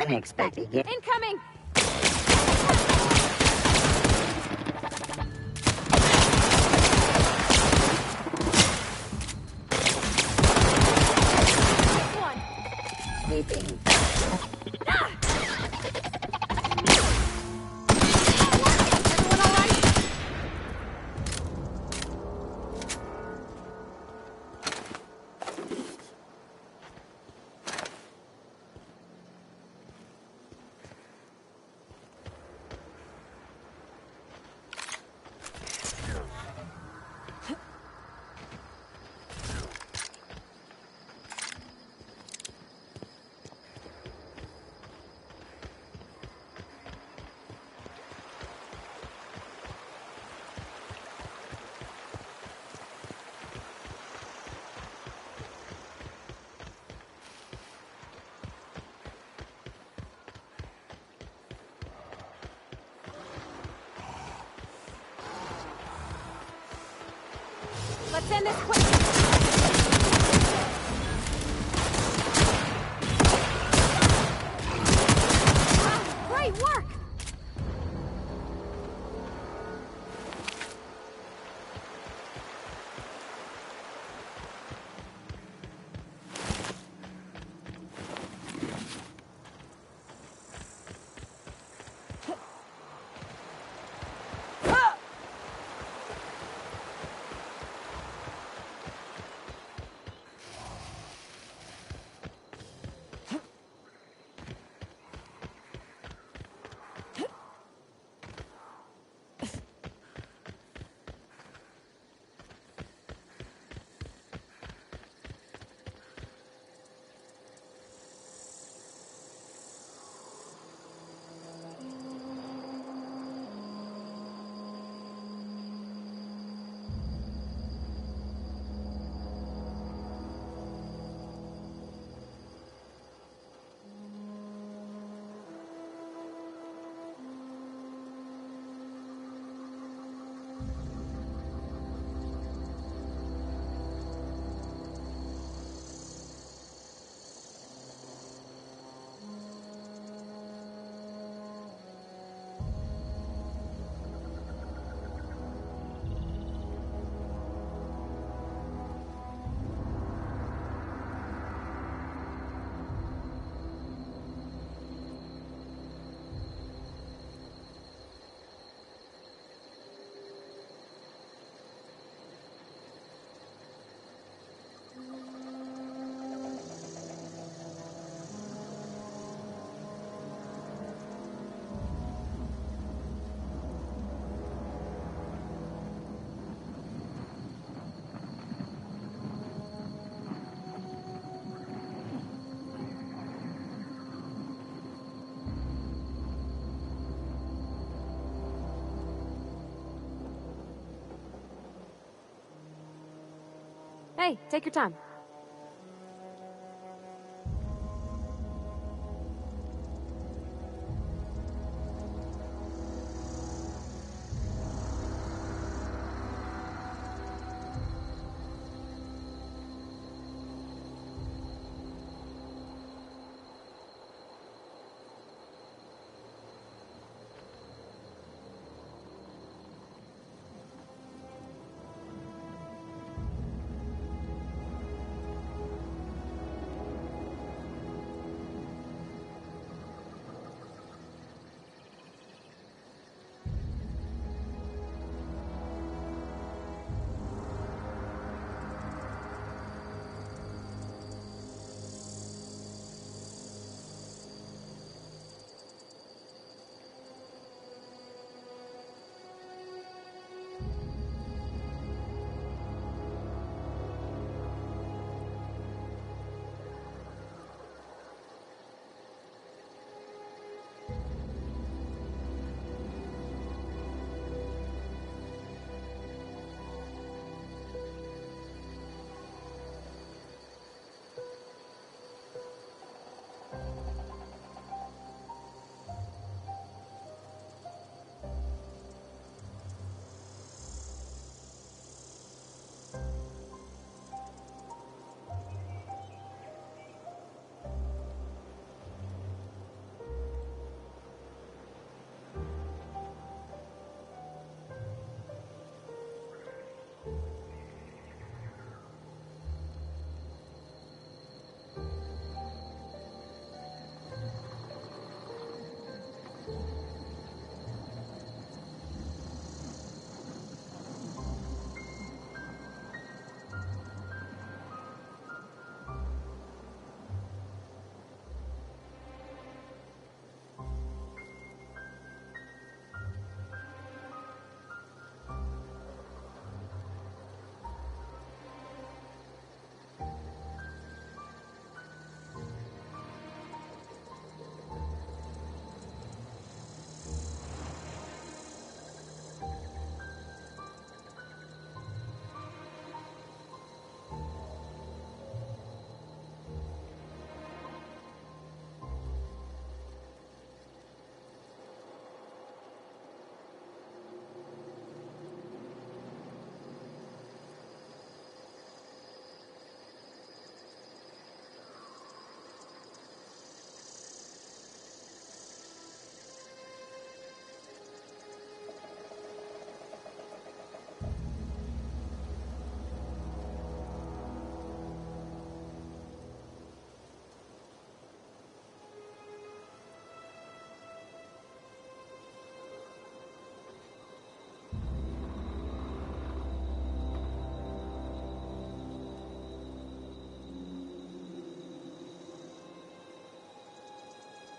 unexpected gift. Incoming! Sleeping. Everyone all right? Let's end this quick. Wow, great work! Hey, take your time.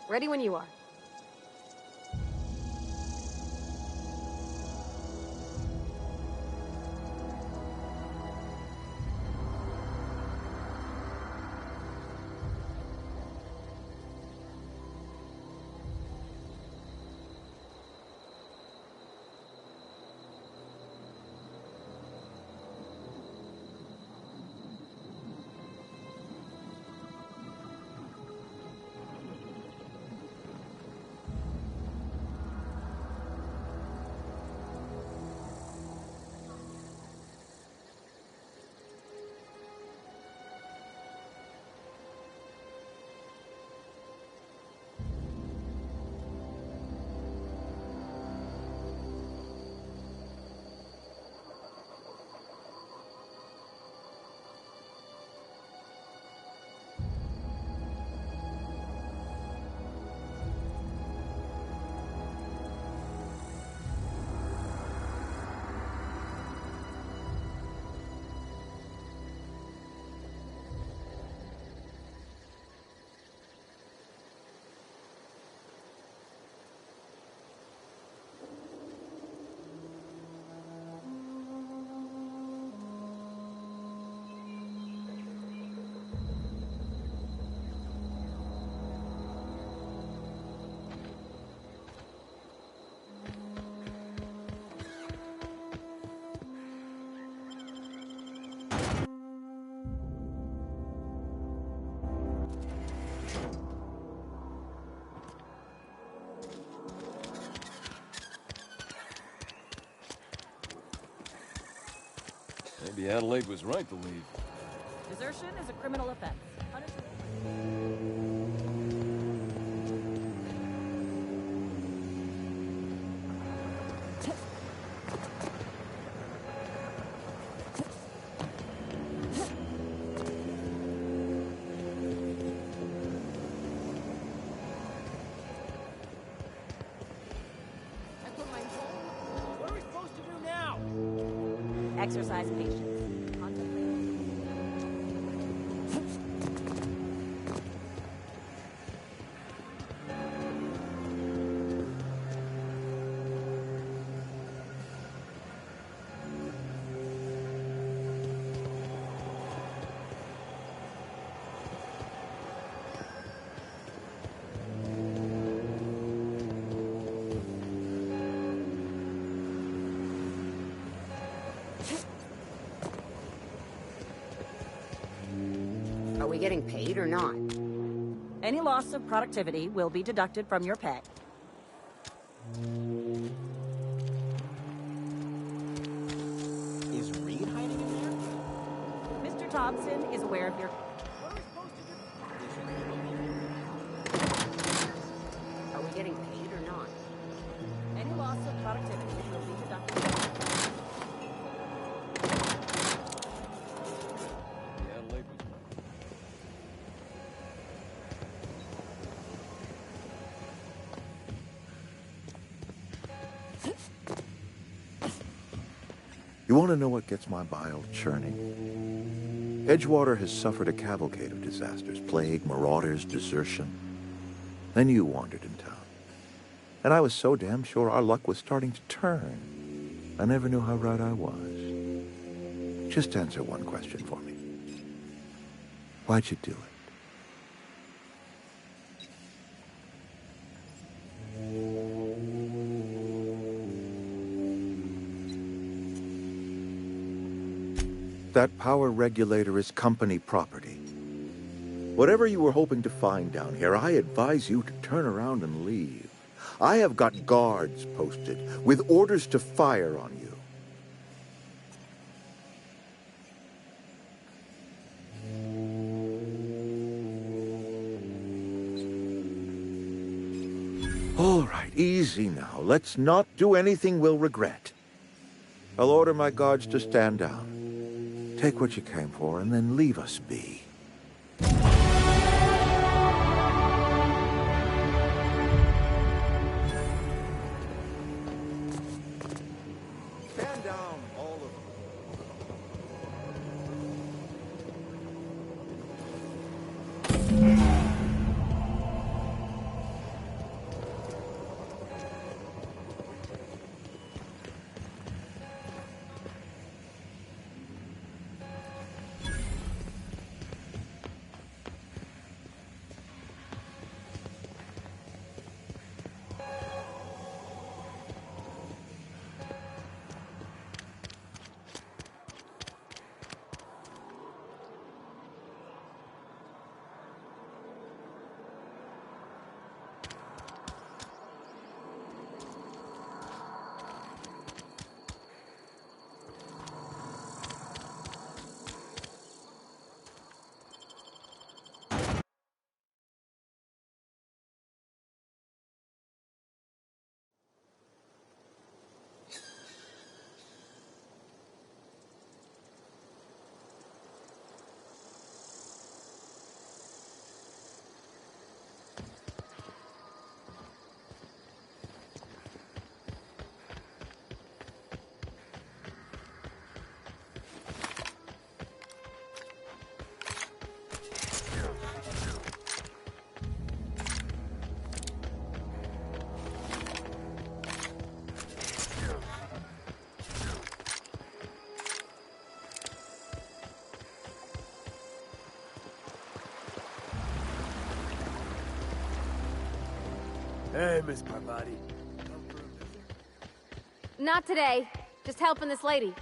Ready when you are. Maybe Adelaide was right to leave. Desertion is a criminal offense. What are we supposed to do now? Exercise patience. Contemplate. Are we getting paid or not? Any loss of productivity will be deducted from your pay. Is Reed hiding in there? Mr. Thompson is aware of your... What are we supposed to do? Are we getting paid or not? Any loss of productivity will be deducted from your pay. Maybe Adelaide was right. You want to know what gets my bile churning? Edgewater has suffered a cavalcade of disasters, plague, marauders, desertion. Then you wandered in town. And I was so damn sure our luck was starting to turn. I never knew how right I was. Just answer one question for me. Why'd you do it? That power regulator is company property. Whatever you were hoping to find down here, I advise you to turn around and leave. I have got guards posted with orders to fire on you. All right, easy now. Let's not do anything we'll regret. I'll order my guards to stand down. Take what you came for, and then leave us be. Stand down, all of them. Hey, Miss Parvati. Not today. Just helping this lady.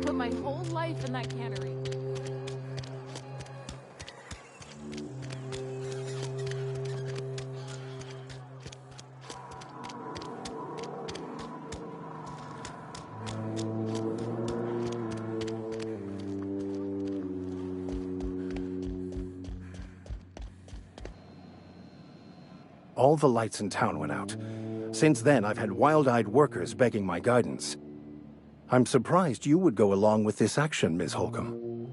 put my whole life in that cannery. All the lights in town went out. Since then, I've had wild-eyed workers begging my guidance. I'm surprised you would go along with this action, Ms. Holcomb.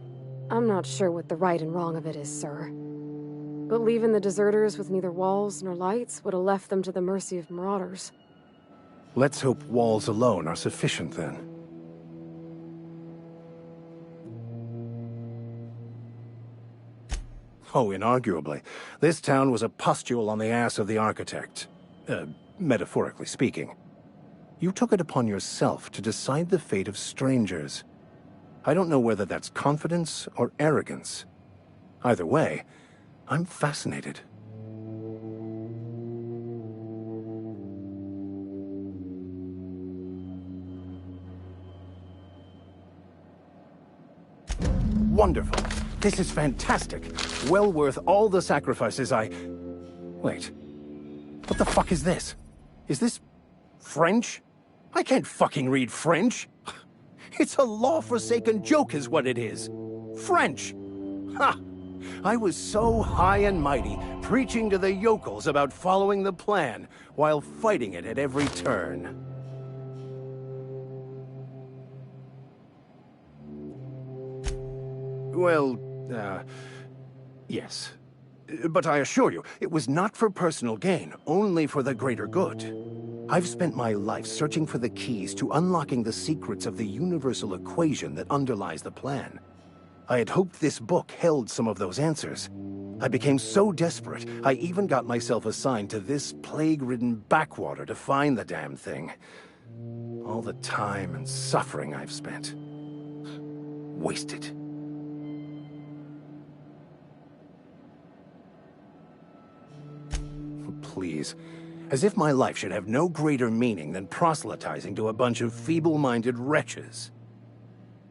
I'm not sure what the right and wrong of it is, sir. But leaving the deserters with neither walls nor lights would have left them to the mercy of marauders. Let's hope walls alone are sufficient, then. Oh, inarguably. This town was a pustule on the ass of the architect. Metaphorically speaking. You took it upon yourself to decide the fate of strangers. I don't know whether that's confidence or arrogance. Either way, I'm fascinated. Wonderful. This is fantastic. Well worth all the sacrifices I... Wait. What the fuck is this? Is this... French? I can't fucking read French. It's a law-forsaken joke is what it is. French. Ha! I was so high and mighty, preaching to the yokels about following the plan, while fighting it at every turn. Well, yes. But I assure you, it was not for personal gain, only for the greater good. I've spent my life searching for the keys to unlocking the secrets of the universal equation that underlies the plan. I had hoped this book held some of those answers. I became so desperate, I even got myself assigned to this plague-ridden backwater to find the damn thing. All the time and suffering I've spent. Wasted. Please. As if my life should have no greater meaning than proselytizing to a bunch of feeble-minded wretches.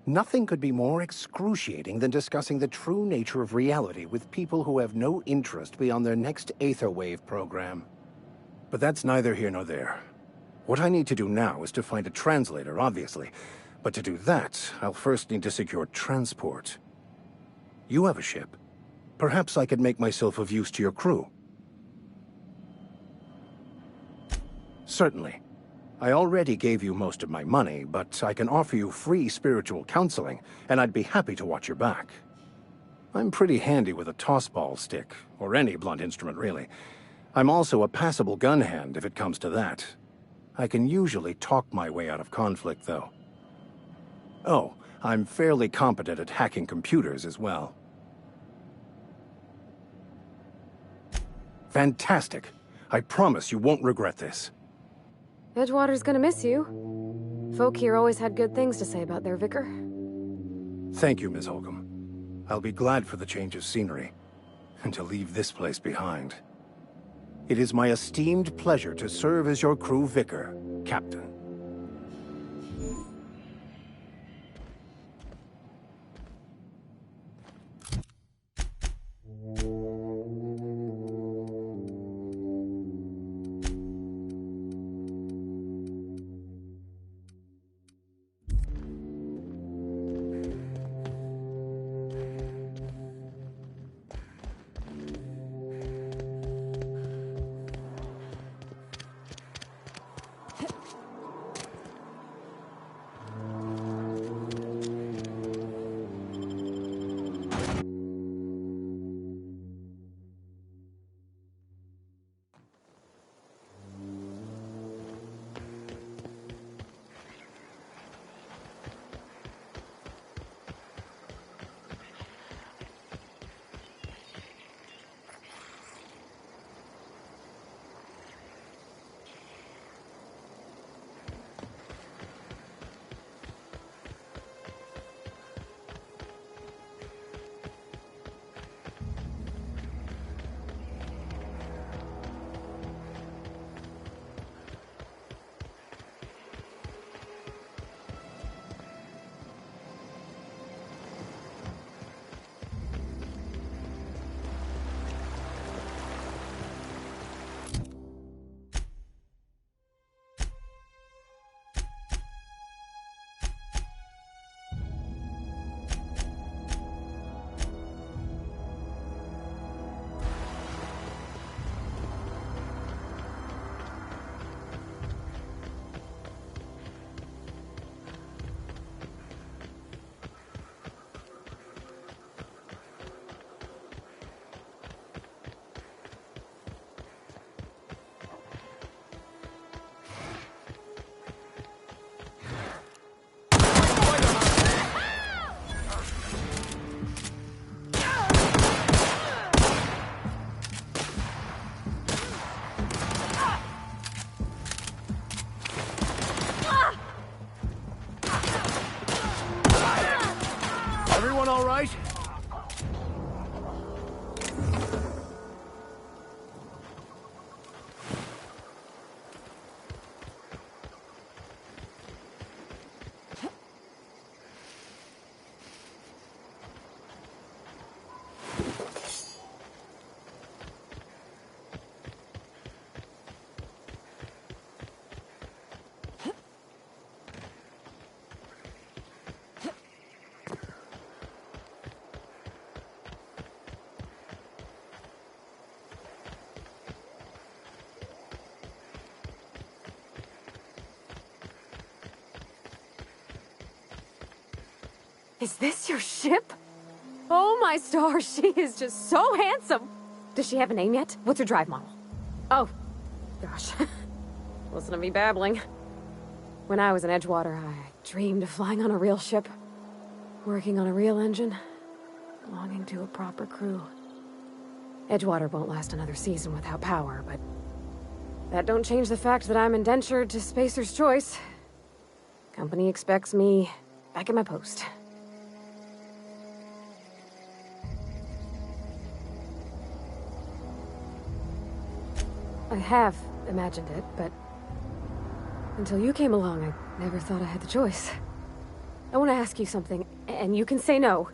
Nothing could be more excruciating than discussing the true nature of reality with people who have no interest beyond their next Aetherwave program. But that's neither here nor there. What I need to do now is to find a translator, obviously. But to do that, I'll first need to secure transport. You have a ship. Perhaps I could make myself of use to your crew. Certainly. I already gave you most of my money, but I can offer you free spiritual counseling, and I'd be happy to watch your back. I'm pretty handy with a tossball stick, or any blunt instrument, really. I'm also a passable gun hand, if it comes to that. I can usually talk my way out of conflict, though. Oh, I'm fairly competent at hacking computers as well. Fantastic. I promise you won't regret this. Edgewater's gonna miss you. Folk here always had good things to say about their vicar. Thank you, Ms. Holcomb. I'll be glad for the change of scenery, and to leave this place behind. It is my esteemed pleasure to serve as your crew vicar, Captain. Is this your ship? Oh my stars, she is just so handsome! Does she have a name yet? What's her drive model? Oh, gosh. Listen to me babbling. When I was in Edgewater, I dreamed of flying on a real ship, working on a real engine, belonging to a proper crew. Edgewater won't last another season without power, but that don't change the fact that I'm indentured to Spacer's Choice. Company expects me back at my post. I have imagined it, but until you came along, I never thought I had the choice. I want to ask you something, and you can say no.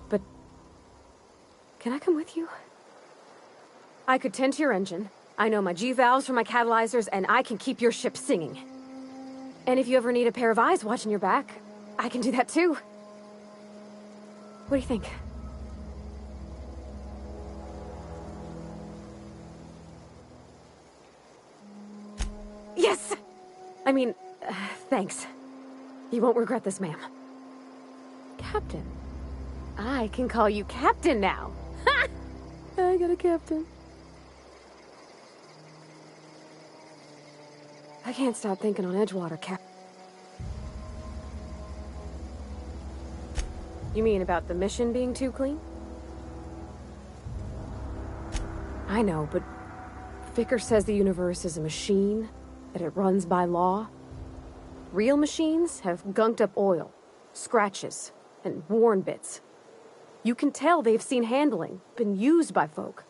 But can I come with you? I could tend to your engine. I know my G-valves from my catalyzers, and I can keep your ship singing. And if you ever need a pair of eyes watching your back, I can do that too. What do you think? Yes! I mean, thanks. You won't regret this, ma'am. Captain. I can call you Captain now. Ha! I got a captain. I can't stop thinking on Edgewater, Cap. You mean about the mission being too clean? I know, but Vicker says the universe is a machine, that it runs by law. Real machines have gunked up oil, scratches, and worn bits. You can tell they've seen handling, been used by folk.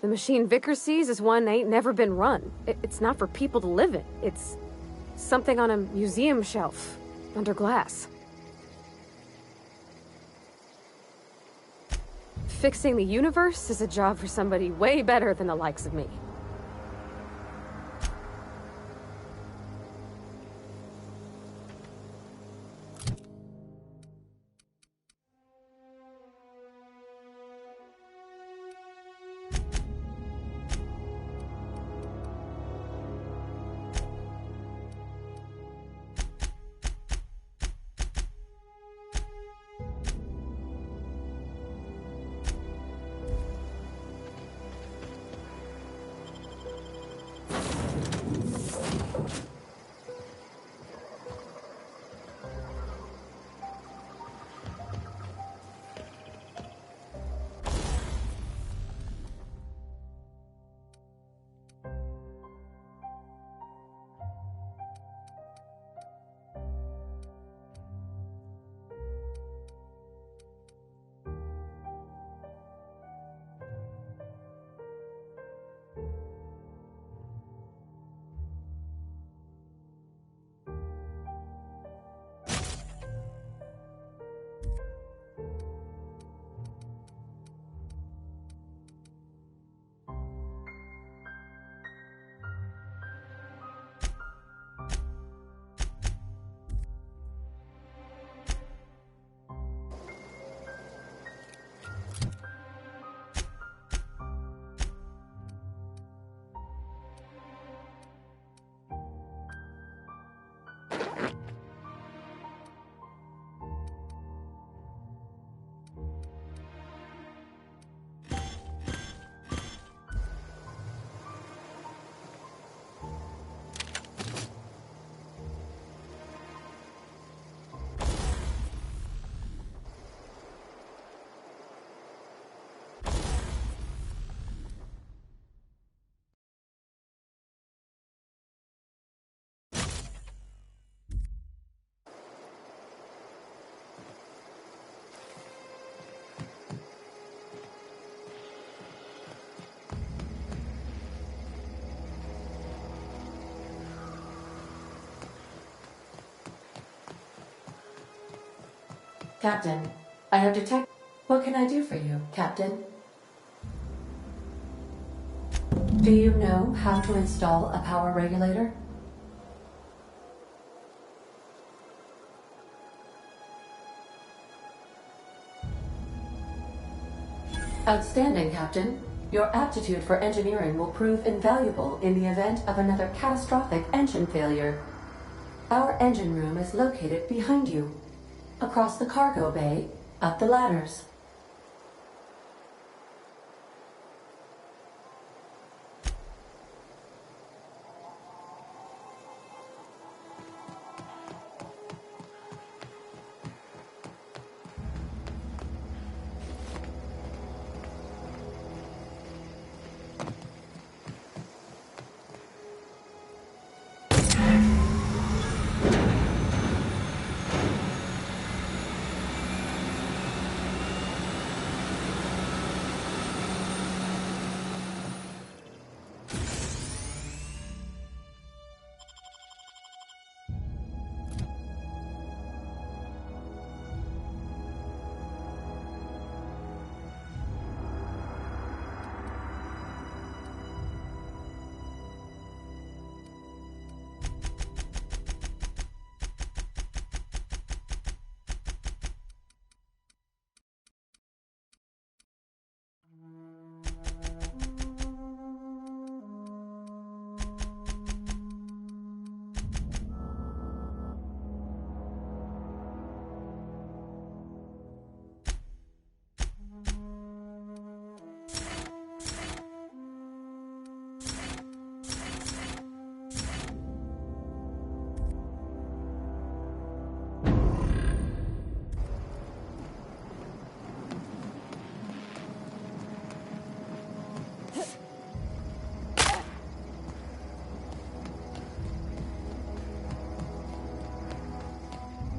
The machine Vickers sees is one ain't never been run. It's not for people to live in. It's something on a museum shelf, under glass. Fixing the universe is a job for somebody way better than the likes of me. Captain, I have detected... What can I do for you, Captain? Do you know how to install a power regulator? Outstanding, Captain. Your aptitude for engineering will prove invaluable in the event of another catastrophic engine failure. Our engine room is located behind you. Across the cargo bay, up the ladders.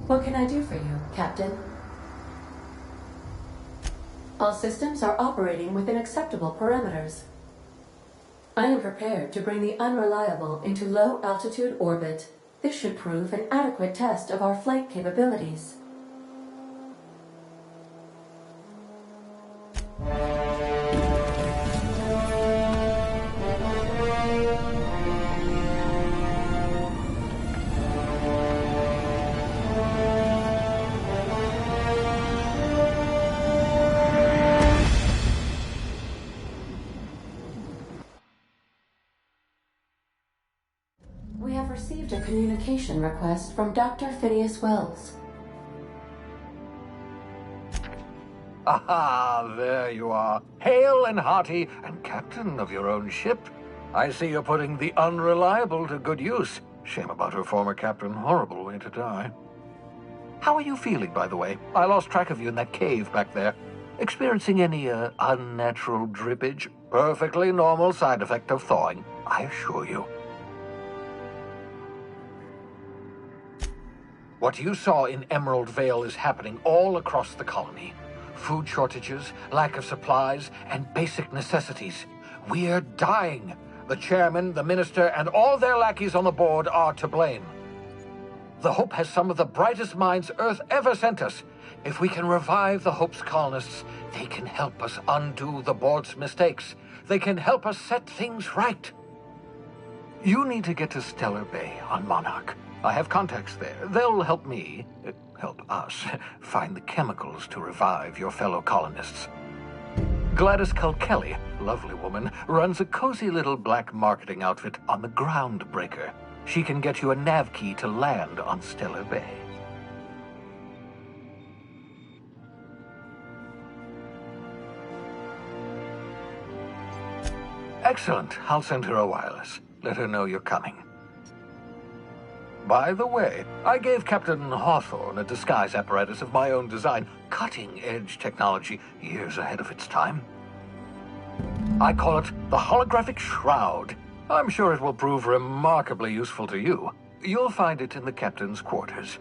What can I do for you, Captain? All systems are operating within acceptable parameters. I am prepared to bring the unreliable into low-altitude orbit. This should prove an adequate test of our flight capabilities. We have received a communication request from Dr. Phineas Wells. Aha, there you are. Hale and hearty, and captain of your own ship. I see you're putting the unreliable to good use. Shame about her former captain. Horrible way to die. How are you feeling, by the way? I lost track of you in that cave back there. Experiencing any, unnatural drippage? Perfectly normal side effect of thawing, I assure you. What you saw in Emerald Vale is happening all across the colony. Food shortages, lack of supplies, and basic necessities. We're dying. The chairman, the minister, and all their lackeys on the board are to blame. The Hope has some of the brightest minds Earth ever sent us. If we can revive the Hope's colonists, they can help us undo the board's mistakes. They can help us set things right. You need to get to Stellar Bay on Monarch. I have contacts there. They'll help me, help us, find the chemicals to revive your fellow colonists. Gladys Kelly, lovely woman, runs a cozy little black marketing outfit on the Groundbreaker. She can get you a nav key to land on Stellar Bay. Excellent. I'll send her a wireless. Let her know you're coming. By the way, I gave Captain Hawthorne a disguise apparatus of my own design, cutting-edge technology, years ahead of its time. I call it the Holographic Shroud. I'm sure it will prove remarkably useful to you. You'll find it in the captain's quarters.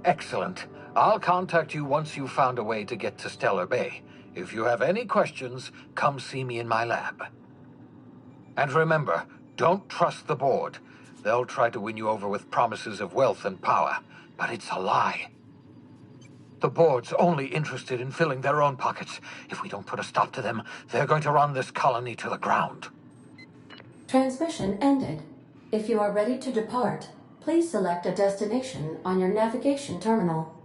Excellent. I'll contact you once you've found a way to get to Stellar Bay. If you have any questions, come see me in my lab. And remember, don't trust the board. They'll try to win you over with promises of wealth and power, but it's a lie. The board's only interested in filling their own pockets. If we don't put a stop to them, they're going to run this colony to the ground. Transmission ended. If you are ready to depart, please select a destination on your navigation terminal.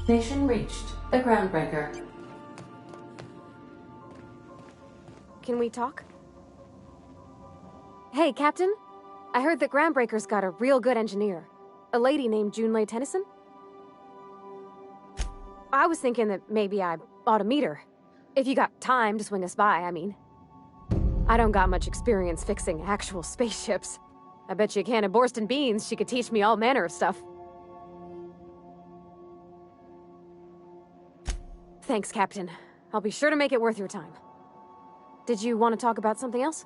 Destination reached. The groundbreaker. Can we talk? Hey, Captain. I heard that Groundbreaker's got a real good engineer. A lady named Junlei Tennyson. I was thinking that maybe I ought to meet her. If you got time to swing us by, I mean. I don't got much experience fixing actual spaceships. I bet you a can of Borston beans she could teach me all manner of stuff. Thanks, Captain. I'll be sure to make it worth your time. Did you want to talk about something else?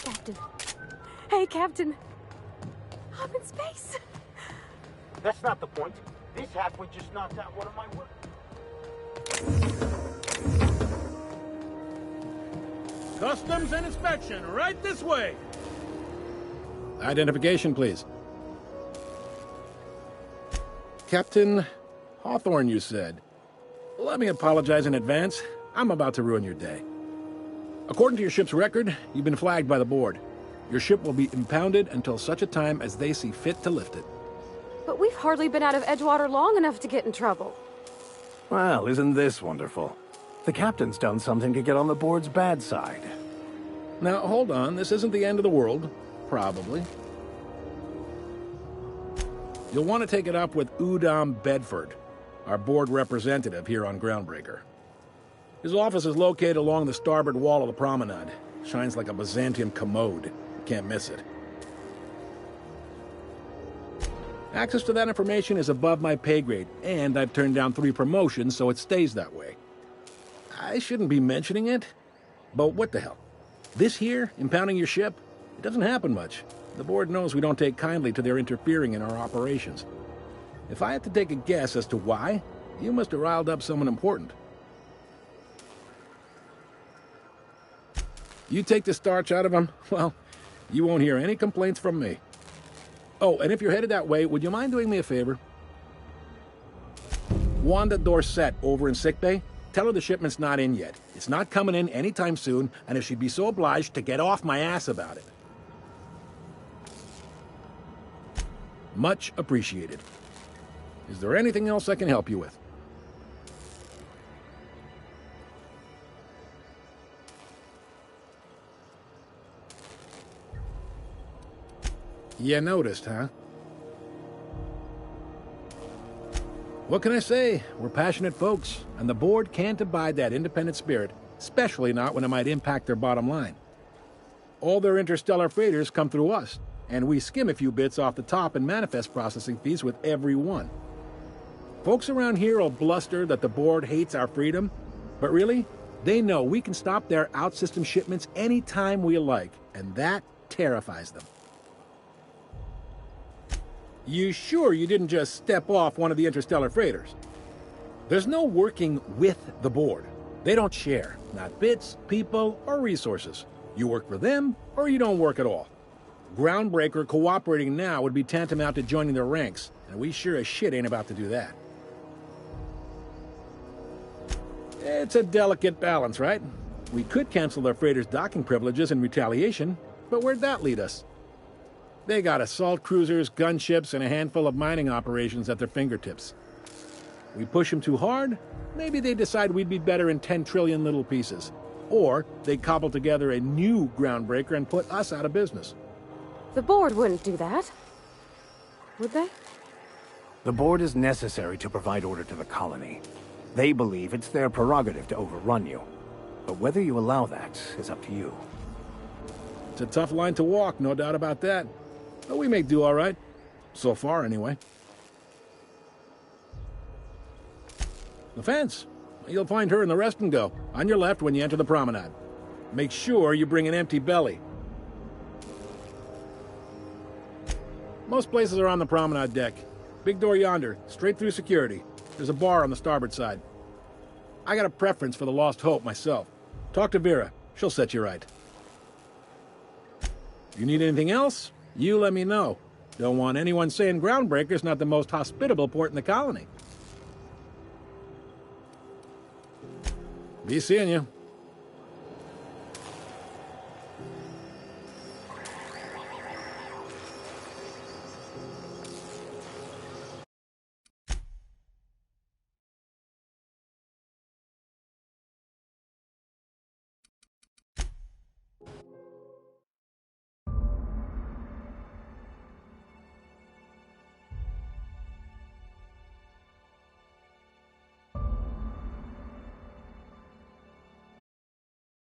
Captain. Hey, Captain. I'm in space. That's not the point. This halfway just knocked out one of my work. Customs and inspection, right this way. Identification, please. Captain Hawthorne, you said. Let me apologize in advance. I'm about to ruin your day. According to your ship's record, you've been flagged by the board. Your ship will be impounded until such a time as they see fit to lift it. But we've hardly been out of Edgewater long enough to get in trouble. Well, isn't this wonderful? The captain's done something to get on the board's bad side. Now, hold on. This isn't the end of the world. Probably. You'll want to take it up with Udom Bedford, our board representative here on Groundbreaker. His office is located along the starboard wall of the promenade. Shines like a Byzantium commode. You can't miss it. Access to that information is above my pay grade, and I've turned down 3 promotions, so it stays that way. I shouldn't be mentioning it, but what the hell? This here, impounding your ship, it doesn't happen much. The board knows we don't take kindly to their interfering in our operations. If I had to take a guess as to why, you must have riled up someone important. You take the starch out of them, well, you won't hear any complaints from me. Oh, and if you're headed that way, would you mind doing me a favor? Wanda Dorset over in sickbay, tell her the shipment's not in yet. It's not coming in anytime soon, and if she'd be so obliged to get off my ass about it. Much appreciated. Is there anything else I can help you with? You noticed, huh? What can I say? We're passionate folks, and the board can't abide that independent spirit, especially not when it might impact their bottom line. All their interstellar freighters come through us, and we skim a few bits off the top in manifest processing fees with every one. Folks around here will bluster that the board hates our freedom, but really, they know we can stop their out-system shipments anytime we like, and that terrifies them. You sure you didn't just step off one of the interstellar freighters? There's no working with the board. They don't share, not bits, people, or resources. You work for them, or you don't work at all. Groundbreaker cooperating now would be tantamount to joining their ranks, and we sure as shit ain't about to do that. It's a delicate balance, right? We could cancel their freighters' docking privileges in retaliation, but where'd that lead us? They got assault cruisers, gunships, and a handful of mining operations at their fingertips. We push them too hard, maybe they decide we'd be better in 10 trillion little pieces. Or they cobble together a new Groundbreaker and put us out of business. The board wouldn't do that. Would they? The board is necessary to provide order to the colony. They believe it's their prerogative to overrun you. But whether you allow that is up to you. It's a tough line to walk, no doubt about that. But we make do all right. So far, anyway. The fence. You'll find her in the rest and go, on your left when you enter the promenade. Make sure you bring an empty belly. Most places are on the promenade deck. Big door yonder, straight through security. There's a bar on the starboard side. I got a preference for the Lost Hope myself. Talk to Vera. She'll set you right. If you need anything else, you let me know. Don't want anyone saying Groundbreaker's not the most hospitable port in the colony. Be seeing you.